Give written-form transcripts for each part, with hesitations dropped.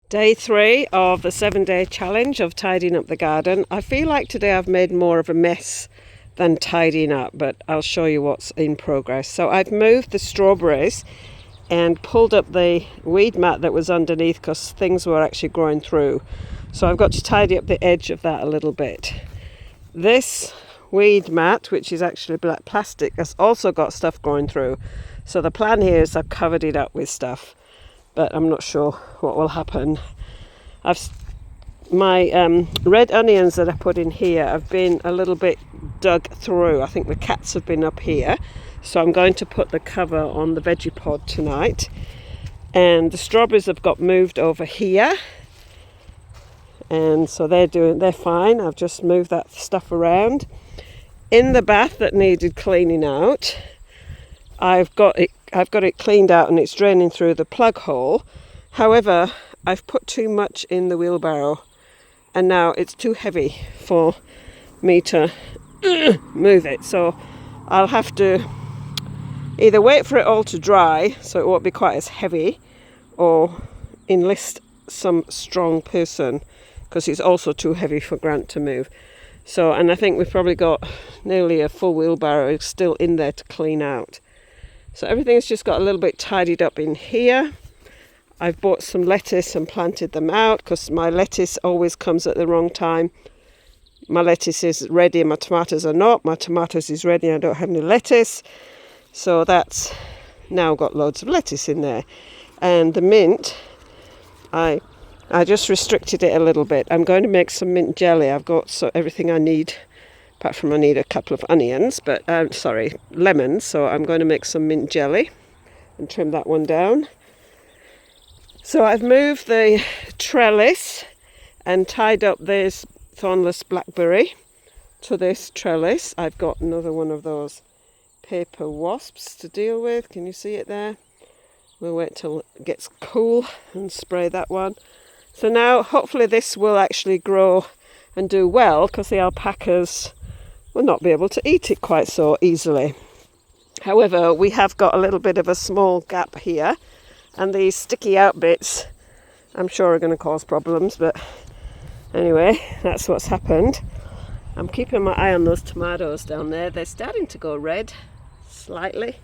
Day 3 of the 7-day challenge of tidying up the garden. I feel like today I've made more of a mess than tidying up, but I'll show you what's in progress. So I've moved the strawberries and pulled up the weed mat that was underneath because things were actually growing through. So I've got to tidy up the edge of that a little bit. This weed mat, which is actually black plastic, has also got stuff growing through. So the plan here is I've covered it up with stuff, but I'm not sure what will happen. My red onions that I put in here have been a little bit dug through. I think the cats have been up here, so I'm going to put the cover on the veggie pod tonight. And the strawberries have got moved over here, and so they're fine. I've just moved that stuff around. In the bath that needed cleaning out, I've got it cleaned out and it's draining through the plug hole. However, I've put too much in the wheelbarrow and now it's too heavy for me to move it. So I'll have to either wait for it all to dry so it won't be quite as heavy, or enlist some strong person because it's also too heavy for Grant to move. So, and I think we've probably got nearly a full wheelbarrow still in there to clean out. So everything's just got a little bit tidied up in here. I've bought some lettuce and planted them out because my lettuce always comes at the wrong time. My lettuce is ready and my tomatoes are not. My tomatoes is ready and I don't have any lettuce. So that's now got loads of lettuce in there. And the mint, I just restricted it a little bit. I'm going to make some mint jelly. I've got everything I need, apart from I need a couple of onions, but lemons. So I'm going to make some mint jelly and trim that one down. So I've moved the trellis and tied up this thornless blackberry to this trellis. I've got another one of those paper wasps to deal with. Can you see it there? We'll wait till it gets cool and spray that one. So now hopefully this will actually grow and do well, because the alpacas will not be able to eat it quite so easily. However, we have got a little bit of a small gap here, and these sticky out bits I'm sure are going to cause problems, but anyway, that's what's happened. I'm keeping my eye on those tomatoes down there. They're starting to go red slightly,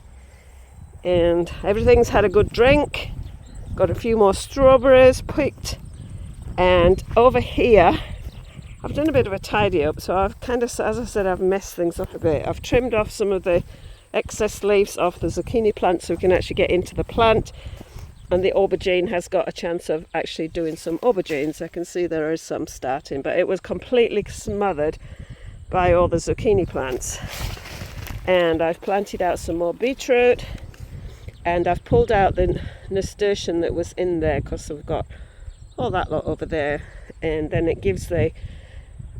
and everything's had a good drink. Got a few more strawberries picked, and over here I've done a bit of a tidy up. So I've kind of, as I said, I've messed things up a bit. I've trimmed off some of the excess leaves off the zucchini plant so we can actually get into the plant, and the aubergine has got a chance of actually doing some aubergines. I can see there is some starting, but it was completely smothered by all the zucchini plants. And I've planted out some more beetroot, and I've pulled out the nasturtium that was in there because we've got all that lot over there, and then it gives the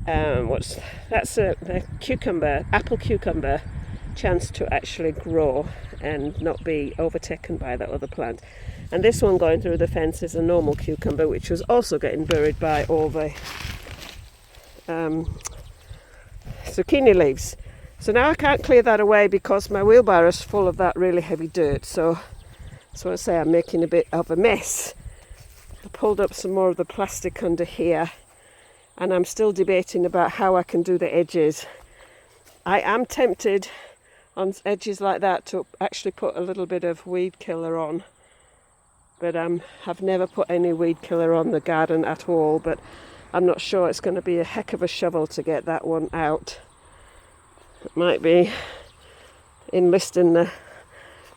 the cucumber, apple cucumber, chance to actually grow and not be overtaken by that other plant. And this one going through the fence is a normal cucumber, which was also getting buried by all the zucchini leaves. So now I can't clear that away because my wheelbarrow is full of that really heavy dirt. So that's what I say, I'm making a bit of a mess. I pulled up some more of the plastic under here, and I'm still debating about how I can do the edges. I am tempted on edges like that to actually put a little bit of weed killer on, but I've never put any weed killer on the garden at all, but I'm not sure. It's going to be a heck of a shovel to get that one out. It might be enlisting the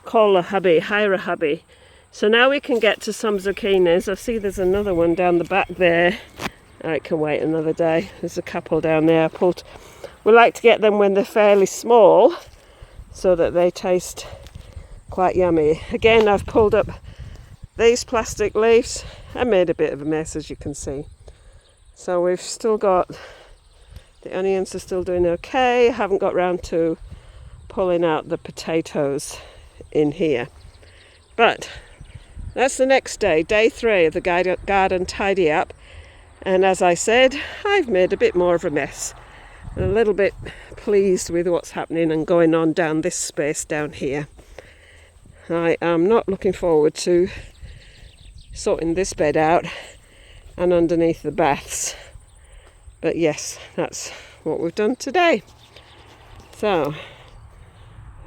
hire a hubby. So now we can get to some zucchinis. I see there's another one down the back there. I can wait another day. There's a couple down there. We like to get them when they're fairly small so that they taste quite yummy. Again, I've pulled up these plastic leaves. I made a bit of a mess, as you can see. So we've still got, the onions are still doing okay. I haven't got round to pulling out the potatoes in here. But that's the next day, day 3 of the garden tidy up. And as I said, I've made a bit more of a mess. I'm a little bit pleased with what's happening and going on down this space down here. I am not looking forward to sorting this bed out and underneath the baths. But yes, that's what we've done today. So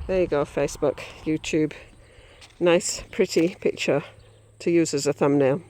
there you go, Facebook, YouTube. Nice, pretty picture to use as a thumbnail.